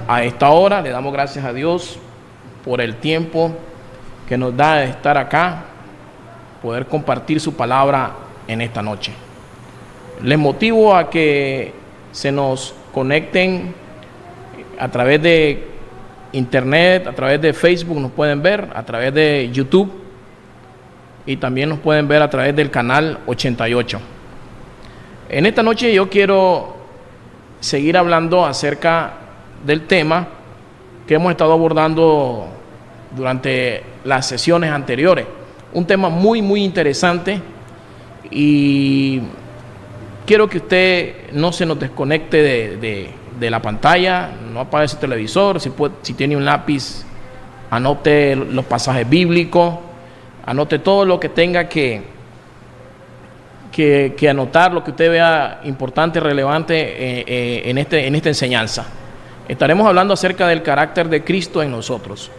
a esta hora. Le damos gracias a Dios por el tiempo que nos da de estar acá, poder compartir su palabra en esta noche. Les motivo a que se nos conecten a través de internet, a través de Facebook nos pueden ver, a través de YouTube, y también nos pueden ver a través del canal 88. En esta noche yo quiero seguir hablando acerca del tema que hemos estado abordando durante las sesiones anteriores. Un tema muy si y quiero que usted no se nos desconecte de la pantalla, no apague su televisor. Si tiene un lápiz, anote los pasajes bíblicos, anote todo lo que tenga que anotar, lo que usted vea importante, relevante en esta enseñanza. Estaremos hablando acerca del carácter de Cristo en nosotros.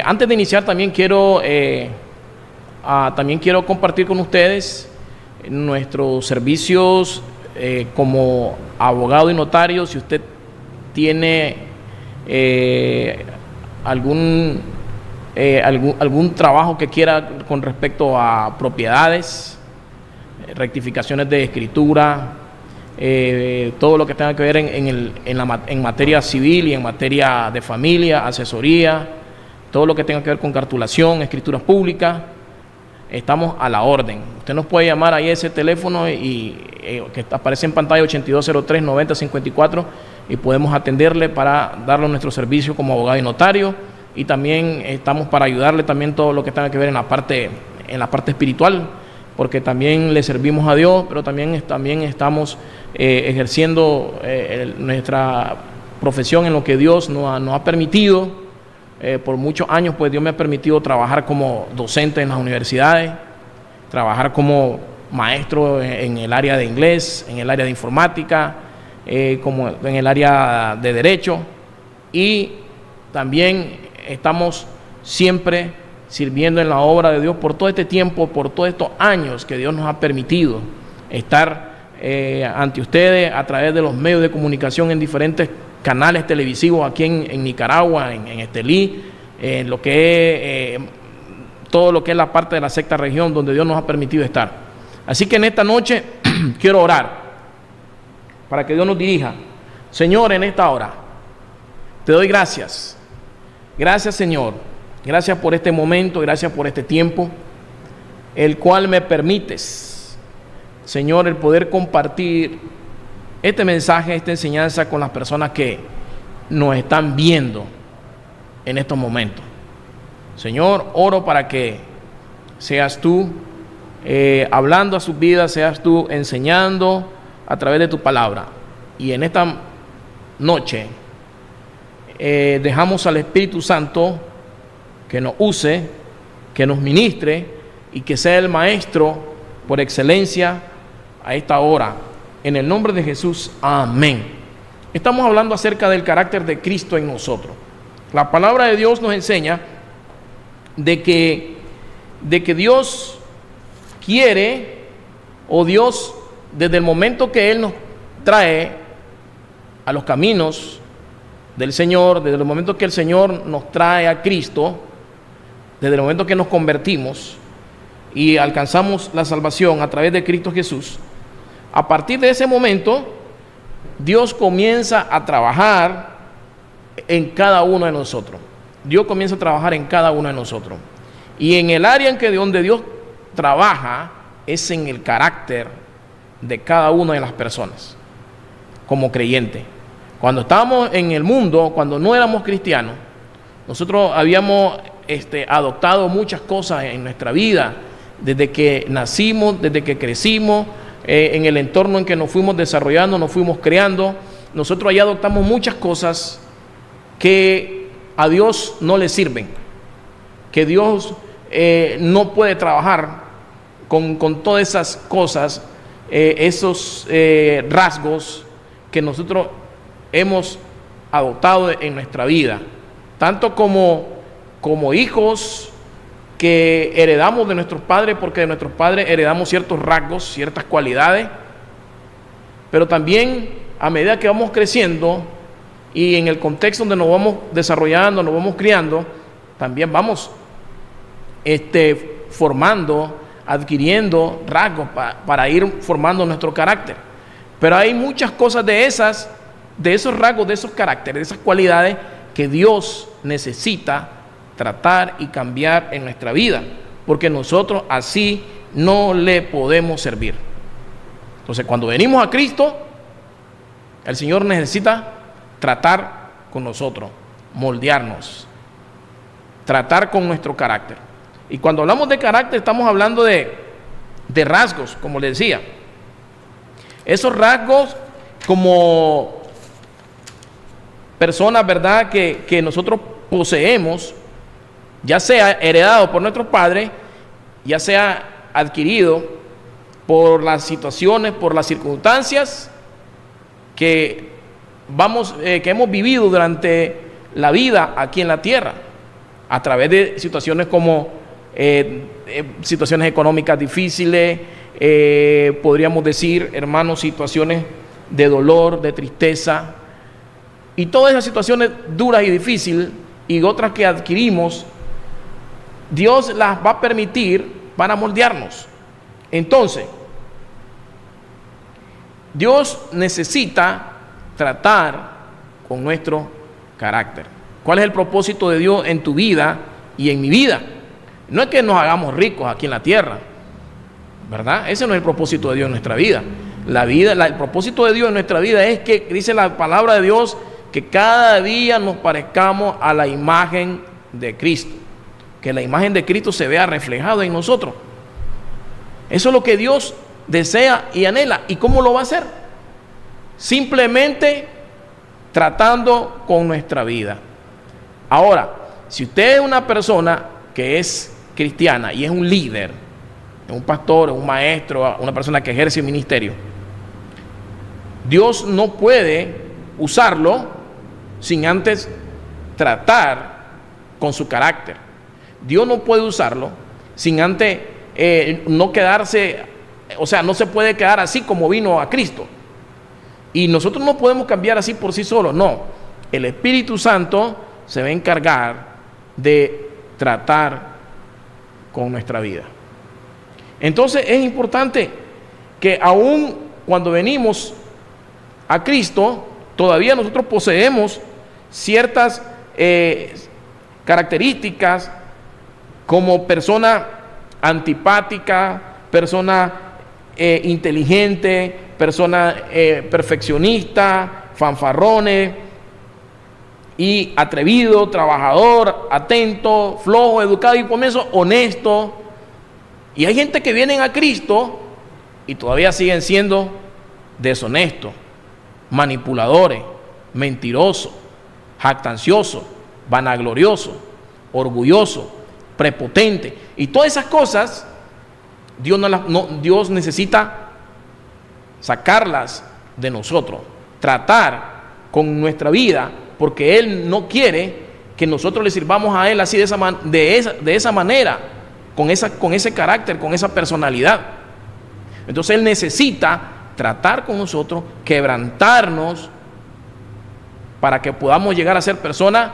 Antes de iniciar, también quiero compartir con ustedes nuestros servicios como abogado y notario. Si usted tiene algún trabajo que quiera con respecto a propiedades, rectificaciones de escritura, todo lo que tenga que ver en materia civil y en materia de familia, asesoría, todo lo que tenga que ver con cartulación, escrituras públicas, estamos a la orden. Usted nos puede llamar ahí a ese teléfono que aparece en pantalla, 8203-9054, y podemos atenderle para darle nuestro servicio como abogado y notario. Y también estamos para ayudarle también todo lo que tenga que ver en la parte espiritual, porque también le servimos a Dios, pero también estamos ejerciendo nuestra profesión en lo que Dios nos ha permitido. Por muchos años, pues Dios me ha permitido trabajar como docente en las universidades, trabajar como maestro en el área de inglés, en el área de informática, como en el área de derecho, y también estamos siempre sirviendo en la obra de Dios por todo este tiempo, por todos estos años que Dios nos ha permitido estar ante ustedes a través de los medios de comunicación en diferentes canales televisivos aquí en Nicaragua, en Estelí, en lo que es todo lo que es la parte de la sexta región donde Dios nos ha permitido estar. Así que en esta noche quiero orar para que Dios nos dirija. Señor, en esta hora te doy gracias. Gracias, Señor. Gracias por este momento, gracias por este tiempo, el cual me permites, Señor, el poder compartir este mensaje, esta enseñanza con las personas que nos están viendo en estos momentos. Señor, oro para que seas tú hablando a sus vidas, seas tú enseñando a través de tu palabra. Y en esta noche dejamos al Espíritu Santo que nos use, que nos ministre y que sea el maestro por excelencia a esta hora. En el nombre de Jesús, amén. Estamos hablando acerca del carácter de Cristo en nosotros. La palabra de Dios nos enseña de que Dios quiere, o Dios, desde el momento que Él nos trae a los caminos del Señor, desde el momento que el Señor nos trae a Cristo, desde el momento que nos convertimos y alcanzamos la salvación a través de Cristo Jesús, a partir de ese momento, Dios comienza a trabajar en cada uno de nosotros. Dios comienza a trabajar en cada uno de nosotros. Y en el área donde Dios trabaja es en el carácter de cada una de las personas, como creyente. Cuando estábamos en el mundo, cuando no éramos cristianos, nosotros habíamos adoptado muchas cosas en nuestra vida, desde que nacimos, desde que crecimos, en el entorno en que nos fuimos desarrollando, nos fuimos creando. Nosotros ahí adoptamos muchas cosas que a Dios no le sirven, que Dios no puede trabajar con todas esas cosas, esos rasgos que nosotros hemos adoptado en nuestra vida, tanto como hijos que heredamos de nuestros padres, porque de nuestros padres heredamos ciertos rasgos, ciertas cualidades, pero también a medida que vamos creciendo y en el contexto donde nos vamos desarrollando, nos vamos criando, también vamos formando, adquiriendo rasgos para ir formando nuestro carácter. Pero hay muchas cosas de esos rasgos, de esos caracteres, de esas cualidades que Dios necesita tratar y cambiar en nuestra vida, porque nosotros así no le podemos servir. Entonces, cuando venimos a Cristo, el Señor necesita tratar con nosotros, moldearnos, tratar con nuestro carácter. Y cuando hablamos de carácter, estamos hablando de rasgos, como les decía. Esos rasgos como personas, ¿verdad?, que nosotros poseemos, ya sea heredado por nuestros padres, ya sea adquirido por las situaciones, por las circunstancias que hemos vivido durante la vida aquí en la tierra, a través de situaciones como situaciones económicas difíciles, podríamos decir, hermanos, situaciones de dolor, de tristeza, y todas esas situaciones duras y difíciles, y otras que adquirimos, Dios las va a permitir para moldearnos. Entonces, Dios necesita tratar con nuestro carácter. ¿Cuál es el propósito de Dios en tu vida y en mi vida? No es que nos hagamos ricos aquí en la tierra, ¿verdad? Ese no es el propósito de Dios en nuestra vida. El propósito de Dios en nuestra vida es que, dice la palabra de Dios, que cada día nos parezcamos a la imagen de Cristo, que la imagen de Cristo se vea reflejada en nosotros. Eso es lo que Dios desea y anhela. ¿Y cómo lo va a hacer? Simplemente tratando con nuestra vida. Ahora, si usted es una persona que es cristiana y es un líder, es un pastor, es un maestro, una persona que ejerce un ministerio, Dios no puede usarlo sin antes tratar con su carácter. Dios no puede usarlo sin antes no quedarse, o sea, no se puede quedar así como vino a Cristo. Y nosotros no podemos cambiar así por sí solos, no. El Espíritu Santo se va a encargar de tratar con nuestra vida. Entonces es importante que aún cuando venimos a Cristo, todavía nosotros poseemos ciertas características como persona antipática, persona inteligente, persona perfeccionista, fanfarrones y atrevido, trabajador, atento, flojo, educado y por eso honesto. Y hay gente que vienen a Cristo y todavía siguen siendo deshonestos, manipuladores, mentirosos, jactanciosos, vanagloriosos, orgullosos, prepotentes. Y todas esas cosas, Dios necesita sacarlas de nosotros, tratar con nuestra vida, porque Él no quiere que nosotros le sirvamos a Él así de esa manera, con ese carácter, con esa personalidad. Entonces Él necesita tratar con nosotros, quebrantarnos, para que podamos llegar a ser personas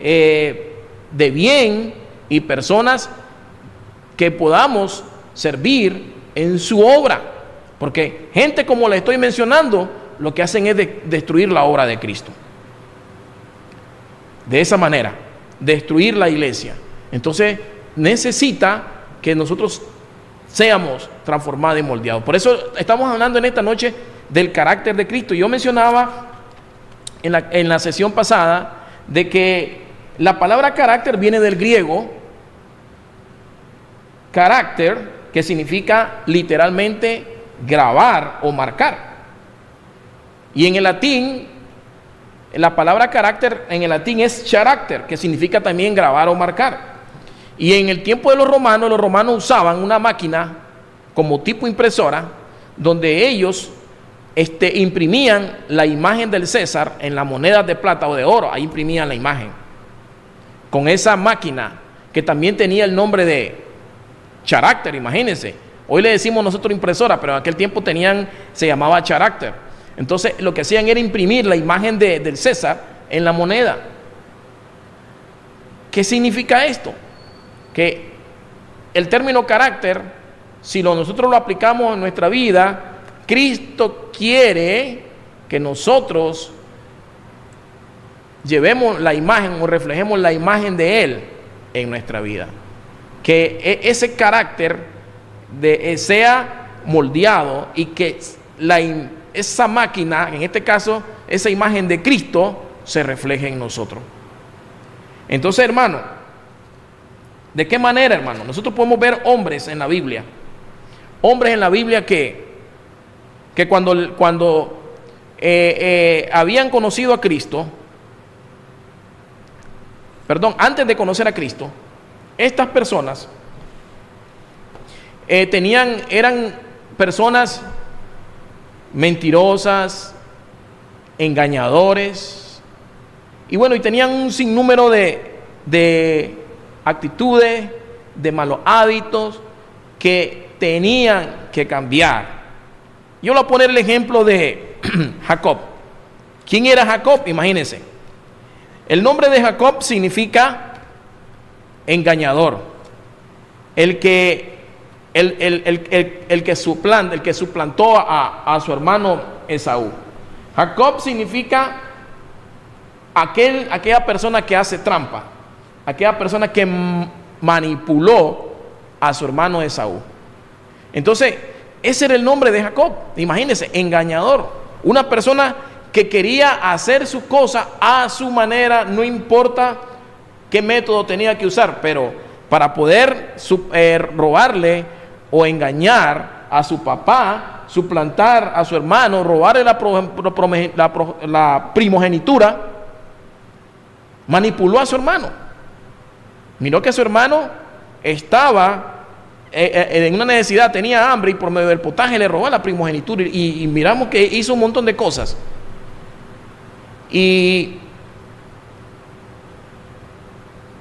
de bien y personas que podamos servir en su obra. Porque gente como le estoy mencionando, lo que hacen es destruir la obra de Cristo. De esa manera, destruir la iglesia. Entonces necesita que nosotros seamos transformados y moldeados. Por eso estamos hablando en esta noche del carácter de Cristo. Yo mencionaba en la sesión pasada de que la palabra carácter viene del griego carácter, que significa literalmente grabar o marcar. Y en el latín, la palabra carácter en el latín es character, que significa también grabar o marcar. Y en el tiempo de los romanos usaban una máquina como tipo impresora, donde ellos imprimían la imagen del César en las monedas de plata o de oro. Ahí imprimían la imagen con esa máquina que también tenía el nombre de character. Imagínense, hoy le decimos nosotros impresora, pero en aquel tiempo se llamaba character. Entonces lo que hacían era imprimir la imagen del César en la moneda. ¿Qué significa esto? Que el término carácter, si nosotros lo aplicamos en nuestra vida, Cristo quiere que nosotros llevemos la imagen o reflejemos la imagen de Él en nuestra vida. Que ese carácter sea moldeado y que esa máquina, en este caso, esa imagen de Cristo, se refleje en nosotros. Entonces, hermano, ¿de qué manera, hermano? Nosotros podemos ver hombres en la Biblia. Hombres en la Biblia que cuando habían conocido a Cristo, antes de conocer a Cristo, estas personas eran personas mentirosas, engañadores, y bueno, y tenían un sinnúmero de actitudes, de malos hábitos que tenían que cambiar. Yo voy a poner el ejemplo de Jacob. ¿Quién era Jacob? Imagínense. El nombre de Jacob significa engañador. El que suplantó a su hermano Esaú. Jacob significa aquella persona que hace trampa, aquella persona que manipuló a su hermano Esaú. Entonces, ese era el nombre de Jacob. Imagínense, engañador, una persona que quería hacer su cosa a su manera, no importa qué método tenía que usar, pero para poder robarle o engañar a su papá, suplantar a su hermano, robarle la primogenitura, manipuló a su hermano. Miró que su hermano estaba en una necesidad, tenía hambre, y por medio del potaje le robó la primogenitura, y miramos que hizo un montón de cosas. Y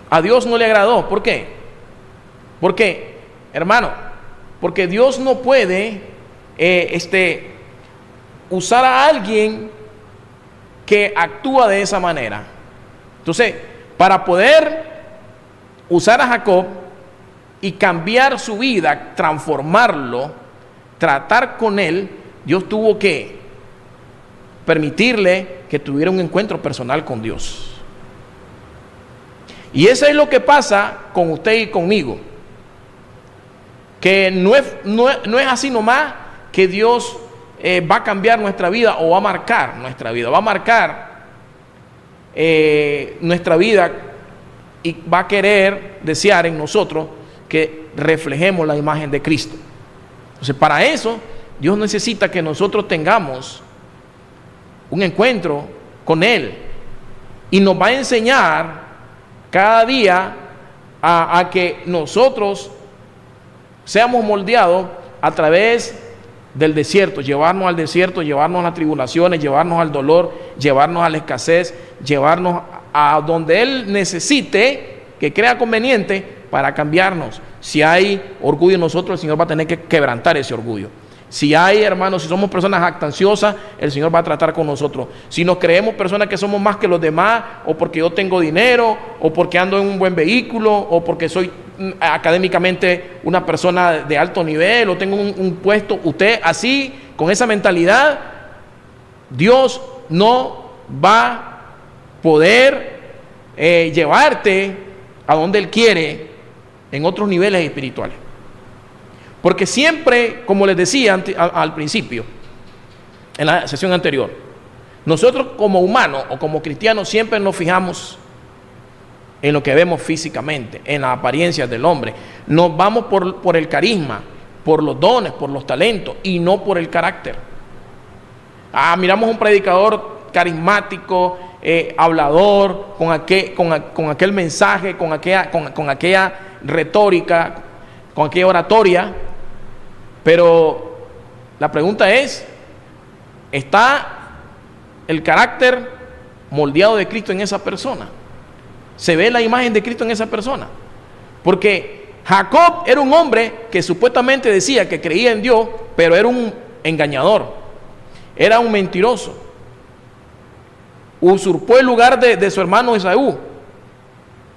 a Dios no le agradó. ¿Por qué? Porque, hermano, porque Dios no puede usar a alguien que actúa de esa manera. Entonces, para poder usar a Jacob y cambiar su vida, transformarlo, tratar con él, Dios tuvo que permitirle que tuviera un encuentro personal con Dios. Y eso es lo que pasa con usted y conmigo, que no es así nomás que Dios va a cambiar nuestra vida o va a marcar nuestra vida, va a marcar nuestra vida, y va a querer desear en nosotros que reflejemos la imagen de Cristo. Entonces, para eso Dios necesita que nosotros tengamos un encuentro con Él, y nos va a enseñar cada día a que nosotros seamos moldeados a través del desierto, llevarnos al desierto, llevarnos a las tribulaciones, llevarnos al dolor, llevarnos a la escasez, llevarnos a donde Él necesite, que crea conveniente para cambiarnos. Si hay orgullo en nosotros, el Señor va a tener que quebrantar ese orgullo. Si hay, hermanos, si somos personas jactanciosas, el Señor va a tratar con nosotros. Si nos creemos personas que somos más que los demás, o porque yo tengo dinero, o porque ando en un buen vehículo, o porque soy académicamente una persona de alto nivel, o tengo un puesto, usted así, con esa mentalidad, Dios no va a poder llevarte a donde Él quiere en otros niveles espirituales. Porque siempre, como les decía al principio, en la sesión anterior, nosotros como humanos o como cristianos siempre nos fijamos en lo que vemos físicamente, en las apariencias del hombre. Nos vamos por el carisma, por los dones, por los talentos, y no por el carácter. Miramos un predicador carismático, hablador, con aquel mensaje, con aquella retórica, con aquella oratoria. Pero la pregunta es, ¿está el carácter moldeado de Cristo en esa persona? ¿Se ve la imagen de Cristo en esa persona? Porque Jacob era un hombre que supuestamente decía que creía en Dios, pero era un engañador, era un mentiroso. usurpó el lugar de su hermano Esaú,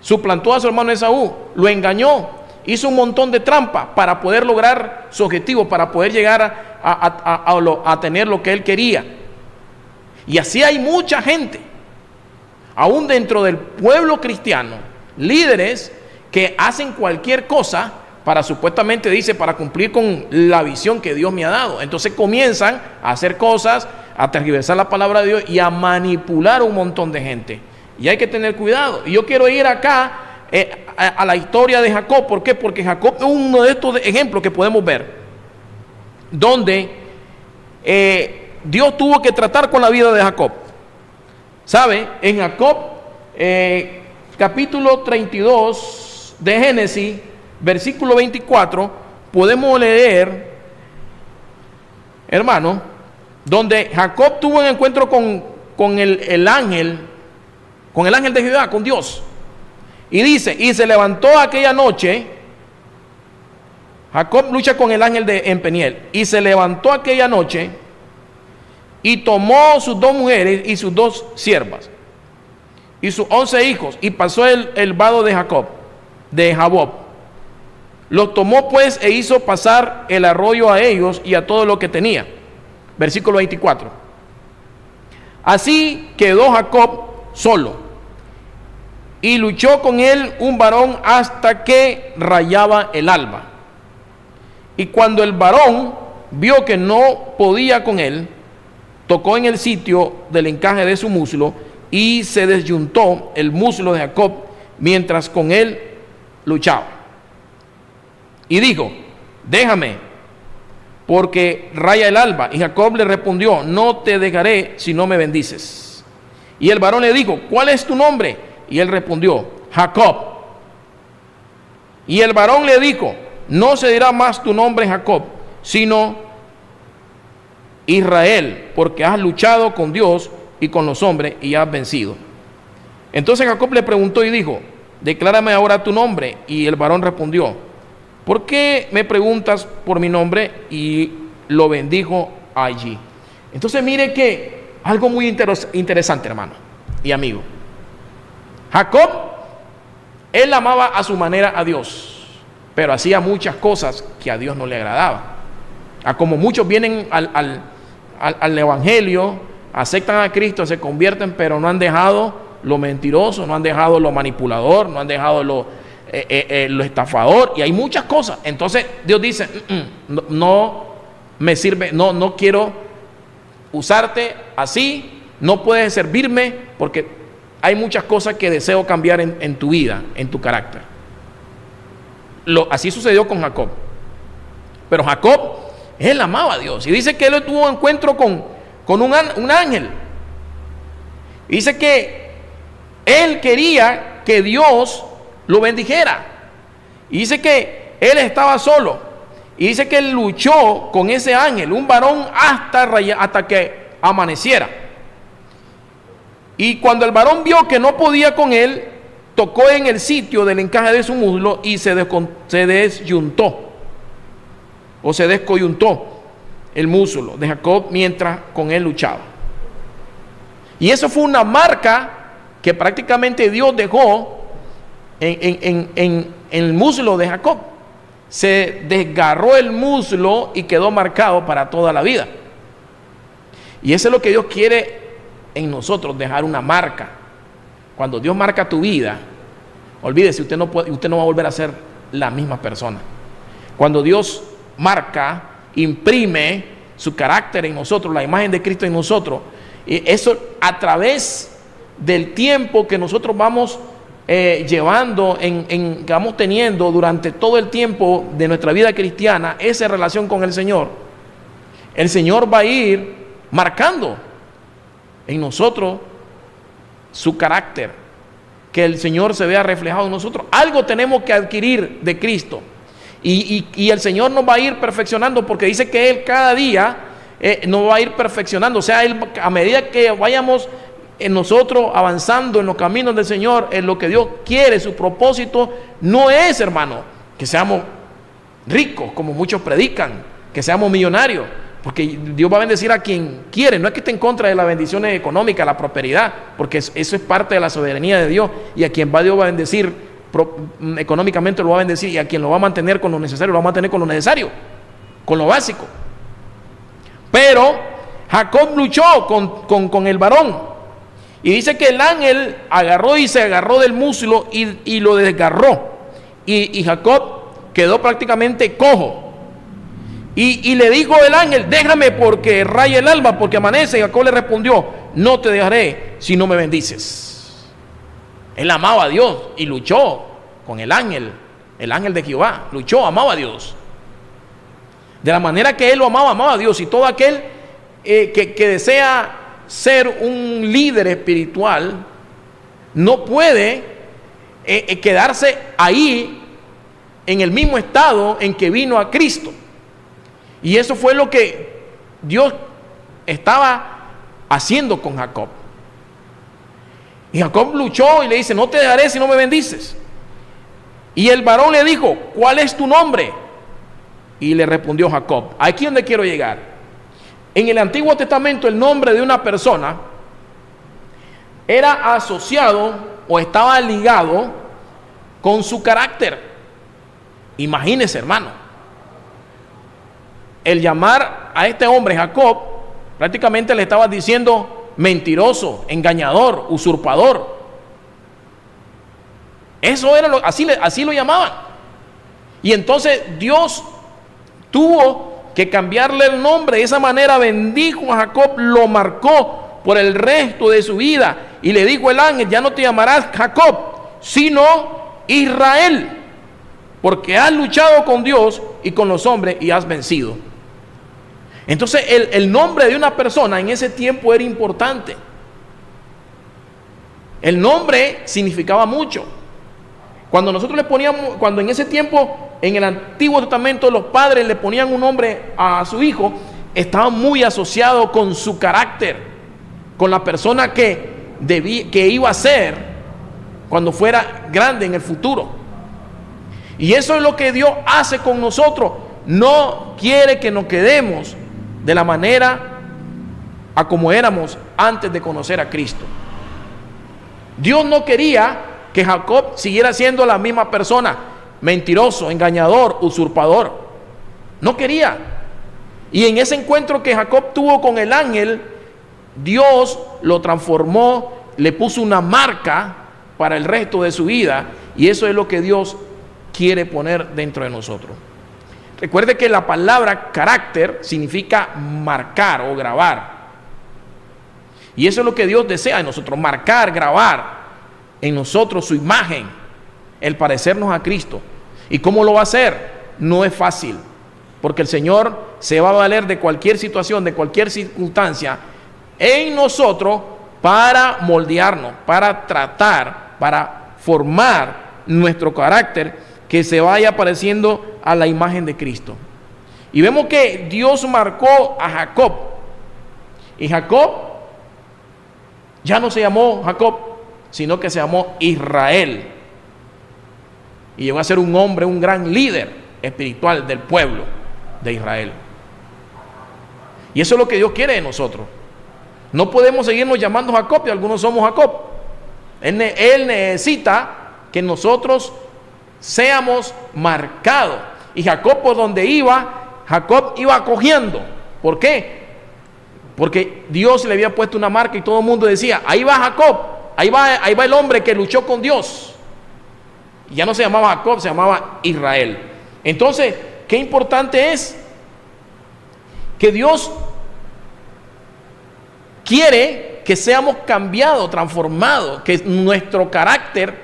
suplantó a su hermano Esaú, lo engañó, hizo un montón de trampas para poder lograr su objetivo, para poder llegar a tener lo que él quería. Y así hay mucha gente, aún dentro del pueblo cristiano, líderes que hacen cualquier cosa para, supuestamente dice, para cumplir con la visión que Dios me ha dado. Entonces comienzan a hacer cosas, a tergiversar la palabra de Dios y a manipular a un montón de gente. Y hay que tener cuidado. Y yo quiero ir acá a la historia de Jacob. ¿Por qué? Porque Jacob es uno de estos ejemplos que podemos ver, donde Dios tuvo que tratar con la vida de Jacob. ¿Sabe? En Jacob, capítulo 32 de Génesis, versículo 24, podemos leer, hermano, donde Jacob tuvo un encuentro con el ángel de Jehová, con Dios. Y dice, y se levantó aquella noche, Jacob lucha con el ángel en Peniel, y se levantó aquella noche y tomó sus 2 mujeres y sus 2 siervas y sus 11 hijos, y pasó el vado de Jabob. Los tomó pues e hizo pasar el arroyo a ellos y a todo lo que tenía. Versículo 24. Así quedó Jacob solo, y luchó con él un varón hasta que rayaba el alba. Y cuando el varón vio que no podía con él, tocó en el sitio del encaje de su muslo, y se desyuntó el muslo de Jacob mientras con él luchaba. Y dijo, déjame, porque raya el alba. Y Jacob le respondió, no te dejaré si no me bendices. Y el varón le dijo, ¿cuál es tu nombre? Y él respondió, Jacob. Y el varón le dijo, no se dirá más tu nombre Jacob, sino Israel, porque has luchado con Dios y con los hombres y has vencido. Entonces Jacob le preguntó y dijo, declárame ahora tu nombre. Y el varón respondió, ¿por qué me preguntas por mi nombre? Y lo bendijo allí. Entonces mire que algo muy interesante, hermano y amigo. Jacob, él amaba a su manera a Dios, pero hacía muchas cosas que a Dios no le agradaba. Como muchos vienen al evangelio, aceptan a Cristo, se convierten, pero no han dejado lo mentiroso, no han dejado lo manipulador, no han dejado lo estafador, y hay muchas cosas. Entonces Dios dice, no me sirve, no quiero usarte así, no puedes servirme, porque hay muchas cosas que deseo cambiar en tu vida, en tu carácter. Así sucedió con Jacob. Pero Jacob, él amaba a Dios, y dice que él tuvo un encuentro con un ángel. Y dice que él quería que Dios lo bendijera. Y dice que él estaba solo. Y dice que él luchó con ese ángel, un varón, hasta que amaneciera. Y cuando el varón vio que no podía con él, tocó en el sitio del encaje de su muslo y se desyuntó, o se descoyuntó el muslo de Jacob mientras con él luchaba. Y eso fue una marca que prácticamente Dios dejó en el muslo de Jacob. Se desgarró el muslo y quedó marcado para toda la vida. Y eso es lo que Dios quiere en nosotros, dejar una marca. Cuando Dios marca tu vida, olvídese, usted no va a volver a ser la misma persona. Cuando Dios marca, imprime su carácter en nosotros, la imagen de Cristo en nosotros, y eso a través del tiempo que nosotros vamos llevando, que vamos teniendo durante todo el tiempo de nuestra vida cristiana, esa relación con el Señor va a ir marcando en nosotros su carácter, que el Señor se vea reflejado en nosotros. Algo tenemos que adquirir de Cristo, y el Señor nos va a ir perfeccionando, porque dice que Él cada día nos va a ir perfeccionando. O sea, Él, a medida que vayamos en nosotros avanzando en los caminos del Señor, en lo que Dios quiere, su propósito no es, hermano, que seamos ricos como muchos predican, que seamos millonarios. Porque Dios va a bendecir a quien quiere. No es que esté en contra de las bendiciones económicas, la prosperidad, porque eso es parte de la soberanía de Dios. Y a quien Dios va a bendecir económicamente lo va a bendecir, y a quien lo va a mantener con lo necesario, lo va a mantener con lo necesario, con lo básico. Pero Jacob luchó con el varón, y dice que el ángel agarró y se agarró del muslo y lo desgarró, y Jacob quedó prácticamente cojo. Y le dijo el ángel: déjame porque raya el alba, porque amanece. Y Jacob le respondió: no te dejaré si no me bendices. Él amaba a Dios y luchó con el ángel de Jehová. Luchó, amaba a Dios. De la manera que él lo amaba a Dios. Y todo aquel que desea ser un líder espiritual no puede quedarse ahí en el mismo estado en que vino a Cristo. Y eso fue lo que Dios estaba haciendo con Jacob. Y Jacob luchó y le dice: no te dejaré si no me bendices. Y el varón le dijo: ¿cuál es tu nombre? Y le respondió Jacob. Aquí es donde quiero llegar. En el Antiguo Testamento, el nombre de una persona era asociado o estaba ligado con su carácter. Imagínese, hermano, el llamar a este hombre Jacob, prácticamente le estaba diciendo mentiroso, engañador, usurpador. Eso era así lo llamaban. Y entonces Dios tuvo que cambiarle el nombre. De esa manera bendijo a Jacob, lo marcó por el resto de su vida. Y le dijo el ángel: ya no te llamarás Jacob, sino Israel, porque has luchado con Dios y con los hombres y has vencido. Entonces el nombre de una persona en ese tiempo era importante. El nombre significaba mucho. Cuando nosotros le poníamos, cuando en ese tiempo, en el Antiguo Testamento, los padres le ponían un nombre a su hijo, estaba muy asociado con su carácter, con la persona que iba a ser cuando fuera grande en el futuro. Y eso es lo que Dios hace con nosotros. No quiere que nos quedemos de la manera a como éramos antes de conocer a Cristo. Dios no quería que Jacob siguiera siendo la misma persona, mentiroso, engañador, usurpador. No quería. Y en ese encuentro que Jacob tuvo con el ángel, Dios lo transformó, le puso una marca para el resto de su vida, y eso es lo que Dios quiere poner dentro de nosotros. Recuerde que la palabra carácter significa marcar o grabar. Y eso es lo que Dios desea de nosotros: marcar, grabar en nosotros su imagen, el parecernos a Cristo. ¿Y cómo lo va a hacer? No es fácil, porque el Señor se va a valer de cualquier situación, de cualquier circunstancia en nosotros para moldearnos, para tratar, para formar nuestro carácter, que se vaya pareciendo a la imagen de Cristo. Y vemos que Dios marcó a Jacob, y Jacob ya no se llamó Jacob, sino que se llamó Israel, y llegó a ser un hombre, un gran líder espiritual del pueblo de Israel. Y eso es lo que Dios quiere de nosotros. No podemos seguirnos llamando Jacob, y algunos somos Jacob. Él necesita que nosotros seamos marcados. Y Jacob, por donde iba, Jacob iba cogiendo. ¿Por qué? Porque Dios le había puesto una marca, y todo el mundo decía: ahí va Jacob, ahí va el hombre que luchó con Dios. Y ya no se llamaba Jacob, se llamaba Israel. Entonces, qué importante es que Dios quiere que seamos cambiados, transformados, que nuestro carácter,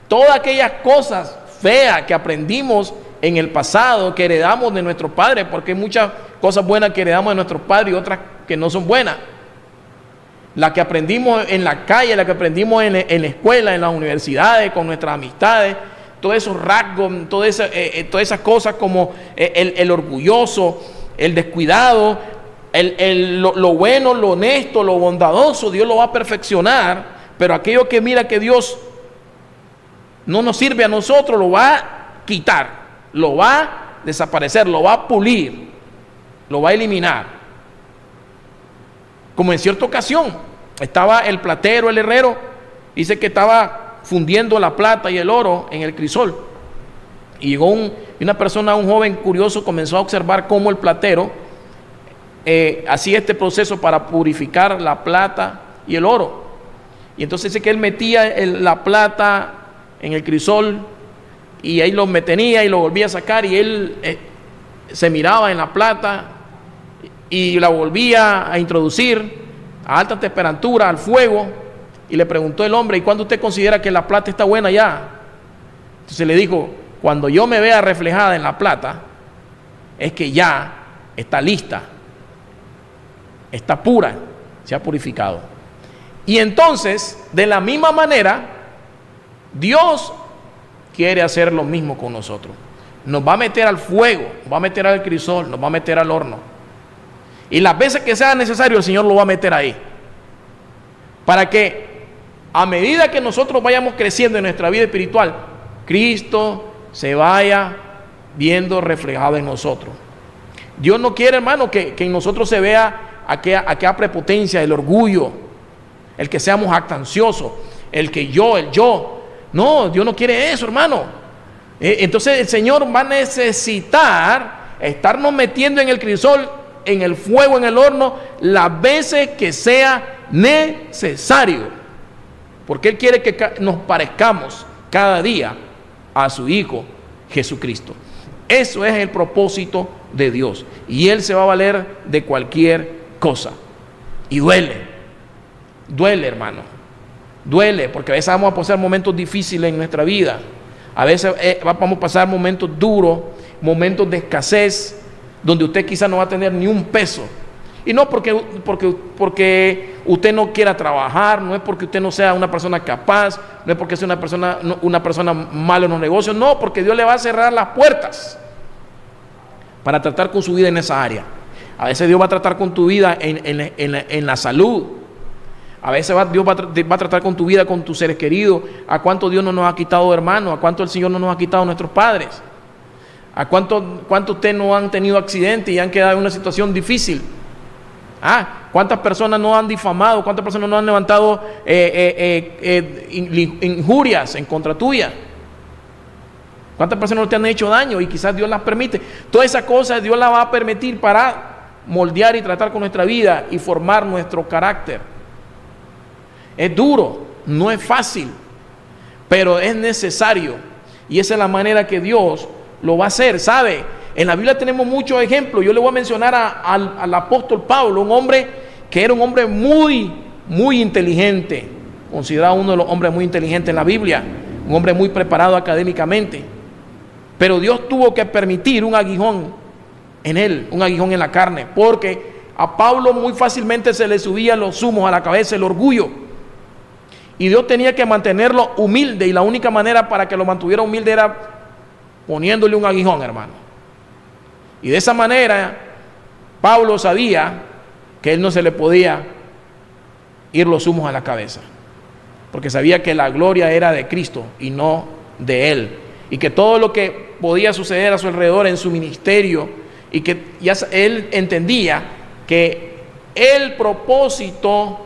todas aquellas cosas feas que aprendimos en el pasado, que heredamos de nuestros padres, porque hay muchas cosas buenas que heredamos de nuestros padres y otras que no son buenas. La que aprendimos en la calle, la que aprendimos en la escuela, en las universidades, con nuestras amistades, todos esos rasgos, todas esas cosas como el orgulloso, el descuidado, lo bueno, lo honesto, lo bondadoso, Dios lo va a perfeccionar. Pero aquello que mira que Dios no nos sirve a nosotros, lo va a quitar, lo va a desaparecer, lo va a pulir, lo va a eliminar. como en cierta ocasión estaba el platero, el herrero, dice que estaba fundiendo la plata y el oro en el crisol, y llegó una persona, un joven curioso, comenzó a observar cómo el platero hacía este proceso para purificar la plata y el oro. Y entonces dice que él metía la plata en el crisol y ahí lo metenía y lo volvía a sacar, y él se miraba en la plata y la volvía a introducir a alta temperatura al fuego, y le preguntó el hombre: ¿y cuándo usted considera que la plata está buena ya? Entonces le dijo: cuando yo me vea reflejada en la plata, es que ya está lista, está pura, se ha purificado. Y entonces, de la misma manera, Dios quiere hacer lo mismo con nosotros. Nos va a meter al fuego, nos va a meter al crisol, nos va a meter al horno. Y las veces que sea necesario, el Señor lo va a meter ahí. Para que a medida que nosotros vayamos creciendo en nuestra vida espiritual, Cristo se vaya viendo reflejado en nosotros. Dios no quiere, hermano, que en nosotros se vea aquella prepotencia, el orgullo, el que seamos jactanciosos, el yo. No, Dios no quiere eso, hermano. Entonces el Señor va a necesitar estarnos metiendo en el crisol, en el fuego, en el horno, las veces que sea necesario, porque Él quiere que nos parezcamos cada día a su Hijo Jesucristo. Eso es el propósito de Dios, y Él se va a valer de cualquier cosa. Y duele, hermano, duele, porque a veces vamos a pasar momentos difíciles en nuestra vida, a veces vamos a pasar momentos duros, momentos de escasez, donde usted quizás no va a tener ni un peso. Y no porque usted no quiera trabajar, no es porque usted no sea una persona capaz, no es porque sea una persona mala en los negocios, no, porque Dios le va a cerrar las puertas para tratar con su vida en esa área. A veces Dios va a tratar con tu vida en la salud. A veces Dios va a tratar con tu vida, con tus seres queridos. ¿A cuánto Dios no nos ha quitado hermanos? ¿A cuánto el Señor no nos ha quitado nuestros padres? ¿A cuánto ustedes no han tenido accidentes y han quedado en una situación difícil? ¿Cuántas personas no han difamado? ¿Cuántas personas no han levantado injurias en contra tuya? ¿Cuántas personas no te han hecho daño y quizás Dios las permite? Todas esas cosas Dios las va a permitir para moldear y tratar con nuestra vida y formar nuestro carácter. Es duro, no es fácil, pero es necesario, y esa es la manera que Dios lo va a hacer, ¿sabe? En la Biblia tenemos muchos ejemplos. Yo le voy a mencionar al apóstol Pablo, un hombre que era un hombre muy, muy inteligente, considerado uno de los hombres muy inteligentes en la Biblia, un hombre muy preparado académicamente, pero Dios tuvo que permitir un aguijón en él, un aguijón en la carne, porque a Pablo muy fácilmente se le subían los humos a la cabeza, el orgullo, y Dios tenía que mantenerlo humilde, y la única manera para que lo mantuviera humilde era poniéndole un aguijón, hermano. Y de esa manera Pablo sabía que él no se le podía ir los humos a la cabeza, porque sabía que la gloria era de Cristo y no de él, y que todo lo que podía suceder a su alrededor en su ministerio, y que ya él entendía que el propósito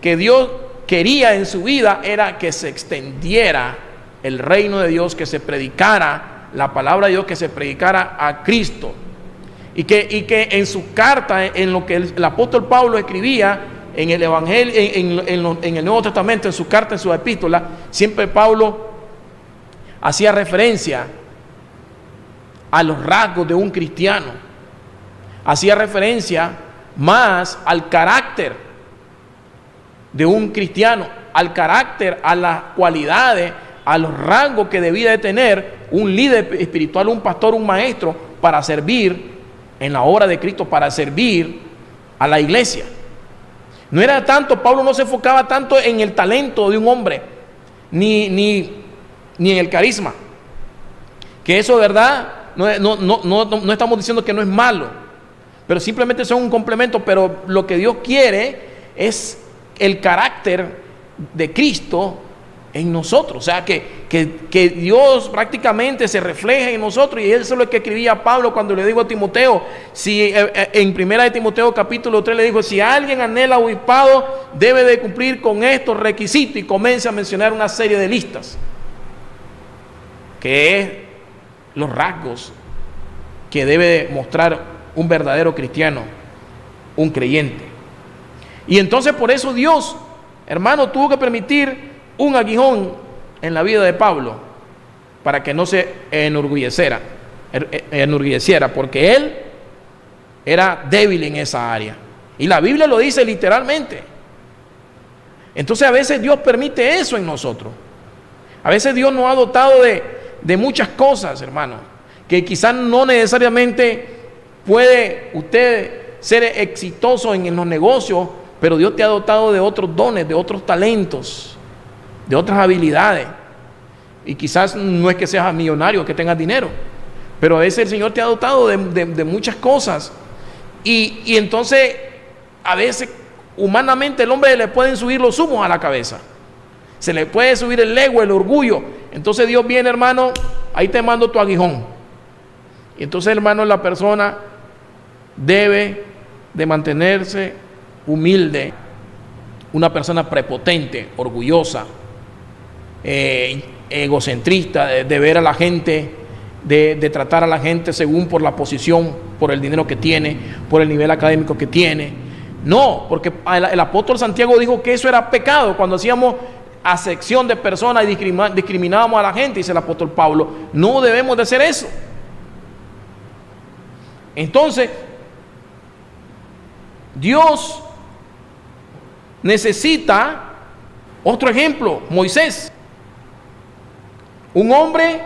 que Dios quería en su vida era que se extendiera el reino de Dios, que se predicara la palabra de Dios, que se predicara a Cristo, y que en su carta, en lo que el apóstol Pablo escribía en el Evangelio, en el Nuevo Testamento, en su carta, en su epístola, siempre Pablo hacía referencia a los rasgos de un cristiano, hacía referencia más al carácter de un cristiano, al carácter, a las cualidades, a los rasgos que debía de tener un líder espiritual, un pastor, un maestro, para servir en la obra de Cristo, para servir a la iglesia. No era tanto, Pablo no se enfocaba tanto en el talento de un hombre, ni en el carisma, que eso, verdad, no estamos diciendo que no es malo, pero simplemente son un complemento. Pero lo que Dios quiere es el carácter de Cristo en nosotros. O sea, que Dios prácticamente se refleja en nosotros. Y eso es lo que escribía Pablo cuando le dijo a Timoteo, si en primera de Timoteo capítulo 3 le dijo, si alguien anhela obispado, debe de cumplir con estos requisitos, y comienza a mencionar una serie de listas, que es los rasgos que debe mostrar un verdadero cristiano, un creyente. Y entonces por eso Dios, hermano, tuvo que permitir un aguijón en la vida de Pablo para que no se enorgulleciera, porque él era débil en esa área. Y la Biblia lo dice literalmente. Entonces a veces Dios permite eso en nosotros. A veces Dios nos ha dotado de muchas cosas, hermano, que quizás no necesariamente puede usted ser exitoso en los negocios, pero Dios te ha dotado de otros dones, de otros talentos, de otras habilidades. Y quizás no es que seas millonario, que tengas dinero, pero a veces el Señor te ha dotado de muchas cosas. Y entonces a veces humanamente el hombre le pueden subir los humos a la cabeza, se le puede subir el ego, el orgullo. Entonces Dios viene, hermano, ahí te mando tu aguijón. Y entonces, hermano, la persona debe de mantenerse humilde, una persona prepotente, orgullosa, egocentrista, de ver a la gente, de tratar a la gente según por la posición, por el dinero que tiene, por el nivel académico que tiene. No, porque el apóstol Santiago dijo que eso era pecado cuando hacíamos acepción de personas y discriminábamos a la gente. Dice el apóstol Pablo, no debemos de hacer eso. Entonces Dios necesita otro ejemplo, Moisés, un hombre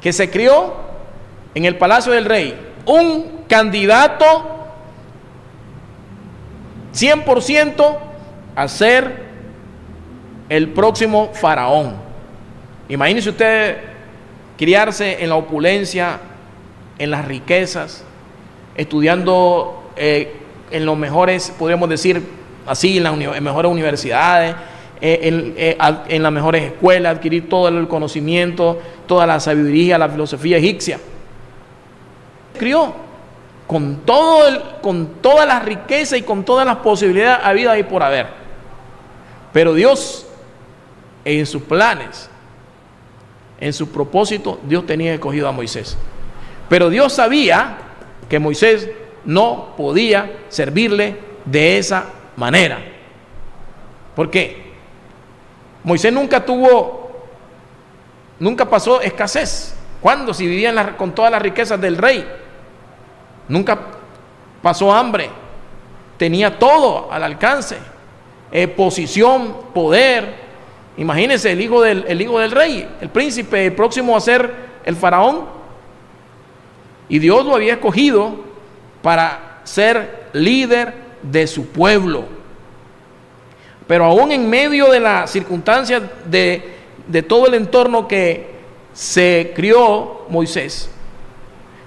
que se crió en el palacio del rey, un candidato 100% a ser el próximo faraón. Imagínese usted criarse en la opulencia, en las riquezas, estudiando en los mejores, podríamos decir así, en las mejores universidades, en las mejores escuelas, adquirir todo el conocimiento, toda la sabiduría, la filosofía egipcia. Crió con toda la riqueza y con todas las posibilidades habidas y por haber. Pero Dios, en sus planes, en su propósito, Dios tenía escogido a Moisés. Pero Dios sabía que Moisés no podía servirle de esa manera. ¿Por qué? Moisés nunca pasó escasez. ¿Cuándo? Si vivía con todas las riquezas del rey. Nunca pasó hambre. Tenía todo al alcance. Posición, poder. Imagínense el hijo del rey, el príncipe, el próximo a ser el faraón. Y Dios lo había escogido para ser líder de su pueblo. Pero aún en medio de las circunstancias de todo el entorno que se crió Moisés,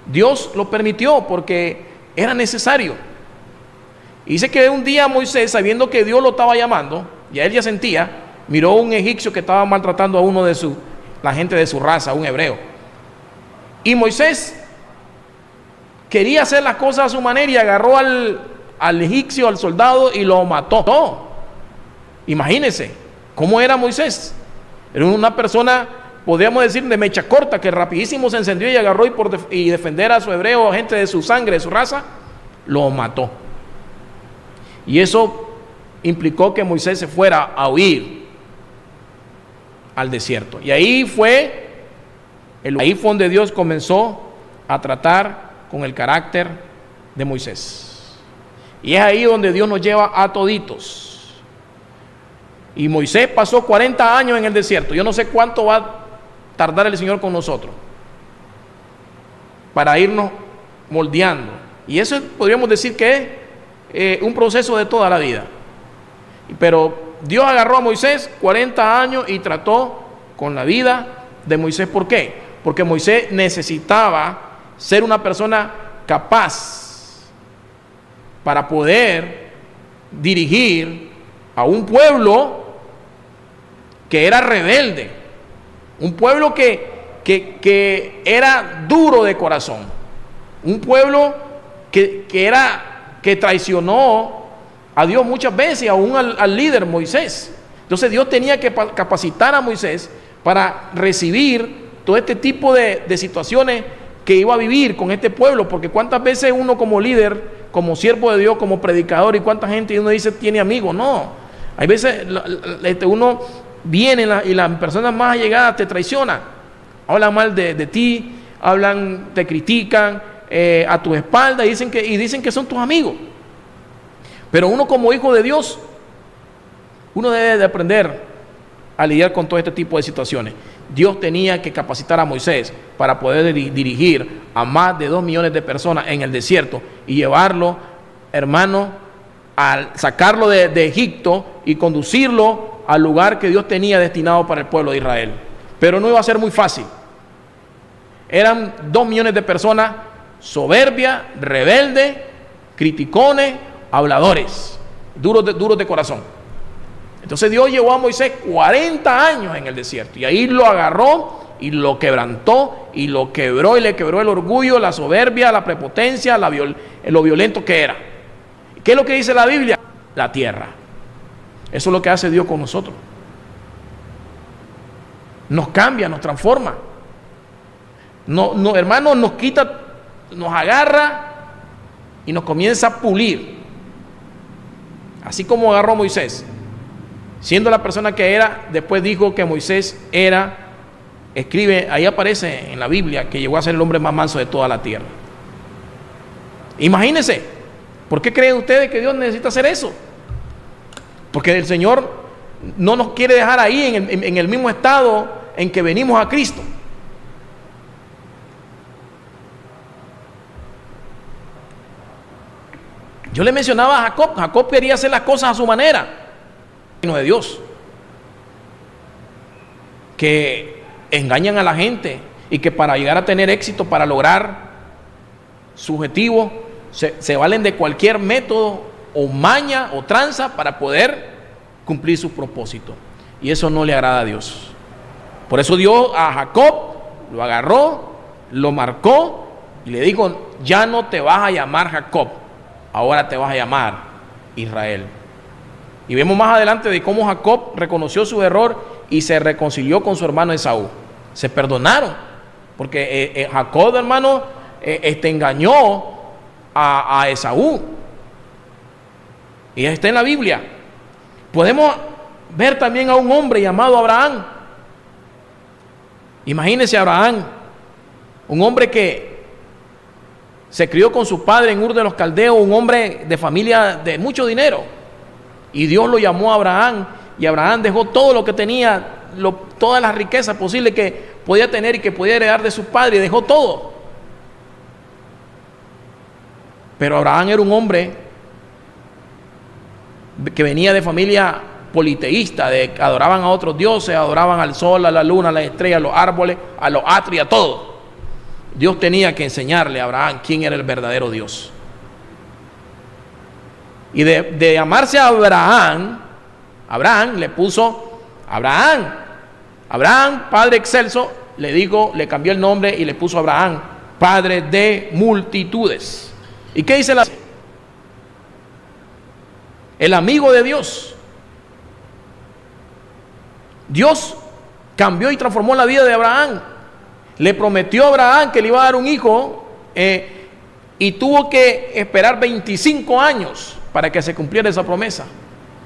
Dios lo permitió porque era necesario. Y dice que un día Moisés, sabiendo que Dios lo estaba llamando, ya él ya sentía, miró a un egipcio que estaba maltratando a uno de la gente de su raza, un hebreo. Y Moisés quería hacer las cosas a su manera y agarró al egipcio, al soldado, y lo mató. No. Imagínense cómo era Moisés. Era una persona, podríamos decir, de mecha corta, que rapidísimo se encendió y agarró y defender a su hebreo, gente de su sangre, de su raza, lo mató. Y eso implicó que Moisés se fuera a huir al desierto. Y ahí fue donde Dios comenzó a tratar con el carácter de Moisés. Y es ahí donde Dios nos lleva a toditos. Y Moisés pasó 40 años en el desierto. Yo no sé cuánto va a tardar el Señor con nosotros para irnos moldeando. Y eso podríamos decir que es un proceso de toda la vida. Pero Dios agarró a Moisés 40 años y trató con la vida de Moisés. ¿Por qué? Porque Moisés necesitaba ser una persona capaz para poder dirigir a un pueblo que era rebelde, un pueblo que era duro de corazón, un pueblo que traicionó a Dios muchas veces, aún al líder Moisés. Entonces Dios tenía que capacitar a Moisés para recibir todo este tipo de situaciones que iba a vivir con este pueblo, porque cuántas veces uno como líder, como siervo de Dios, como predicador, y cuánta gente uno dice tiene amigos. No, hay veces uno viene y las personas más allegadas te traicionan, hablan mal de ti, te critican a tu espalda y dicen que son tus amigos. Pero uno como hijo de Dios, uno debe de aprender a lidiar con todo este tipo de situaciones. Dios tenía que capacitar a Moisés para poder dirigir a más de 2 millones de personas en el desierto y llevarlo, hermano, a sacarlo de Egipto y conducirlo al lugar que Dios tenía destinado para el pueblo de Israel. Pero no iba a ser muy fácil. Eran 2 millones de personas soberbias, rebeldes, criticones, habladores, duros de corazón. Entonces Dios llevó a Moisés 40 años en el desierto y ahí lo agarró y lo quebrantó y lo quebró y le quebró el orgullo, la soberbia, la prepotencia, lo violento que era. ¿Qué es lo que dice la Biblia? La tierra. Eso es lo que hace Dios con nosotros. Nos cambia, nos transforma. No, hermano, nos quita, nos agarra y nos comienza a pulir. Así como agarró a Moisés. Siendo la persona que era, después dijo que Moisés escribe, ahí aparece en la Biblia, que llegó a ser el hombre más manso de toda la tierra. Imagínense, ¿por qué creen ustedes que Dios necesita hacer eso? Porque el Señor no nos quiere dejar ahí en el mismo estado en que venimos a Cristo. Yo le mencionaba a Jacob quería hacer las cosas a su manera. De Dios, que engañan a la gente y que para llegar a tener éxito, para lograr su objetivo, se valen de cualquier método o maña o tranza para poder cumplir su propósito, y eso no le agrada a Dios. Por eso Dios a Jacob lo agarró, lo marcó y le dijo: ya no te vas a llamar Jacob, ahora te vas a llamar Israel. Y vemos más adelante de cómo Jacob reconoció su error y se reconcilió con su hermano Esaú. Se perdonaron, porque Jacob, hermano, engañó a Esaú. Y está en la Biblia. Podemos ver también a un hombre llamado Abraham. Imagínense a Abraham, un hombre que se crió con su padre en Ur de los Caldeos, un hombre de familia de mucho dinero. Y Dios lo llamó a Abraham, y Abraham dejó todo lo que tenía, todas las riquezas posibles que podía tener y que podía heredar de su padre, y dejó todo. Pero Abraham era un hombre que venía de familia politeísta, adoraban a otros dioses, adoraban al sol, a la luna, a las estrellas, a los árboles, a los atrios, a todo. Dios tenía que enseñarle a Abraham quién era el verdadero Dios. Y de llamarse Abraham le puso Abraham, Padre excelso, le cambió el nombre y le puso Abraham, Padre de multitudes. ¿Y qué dice el amigo de Dios? Dios cambió y transformó la vida de Abraham. Le prometió a Abraham que le iba a dar un hijo, y tuvo que esperar 25 años para que se cumpliera esa promesa.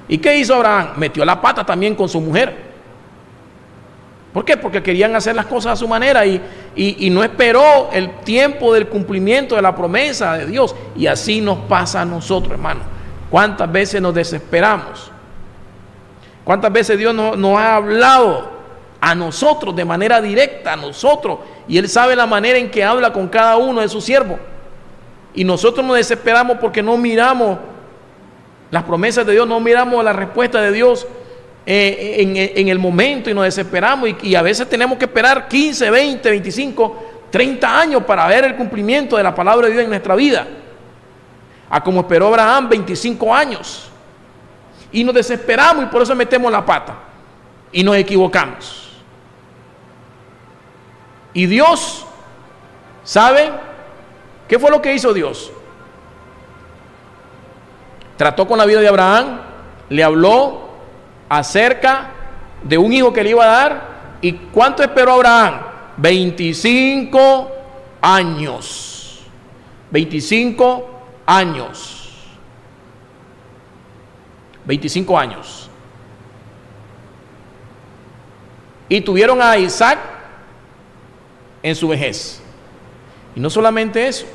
¿Y qué hizo Abraham? Metió la pata también con su mujer. ¿Por qué? Porque querían hacer las cosas a su manera y no esperó el tiempo del cumplimiento de la promesa de Dios. Y así nos pasa a nosotros, hermano. ¿Cuántas veces nos desesperamos? ¿Cuántas veces Dios nos ha hablado a nosotros de manera directa, a nosotros? Y Él sabe la manera en que habla con cada uno de sus siervos. Y nosotros nos desesperamos porque no miramos las promesas de Dios, no miramos la respuesta de Dios en el momento, y nos desesperamos, y a veces tenemos que esperar 15, 20, 25, 30 años para ver el cumplimiento de la palabra de Dios en nuestra vida, a como esperó Abraham 25 años, y nos desesperamos y por eso metemos la pata. y nos equivocamos. Y Dios, ¿saben qué fue lo que hizo Dios? Trató con la vida de Abraham, le habló acerca de un hijo que le iba a dar. ¿Y cuánto esperó Abraham? 25 años. 25 años. 25 años. Y tuvieron a Isaac en su vejez. Y no solamente eso,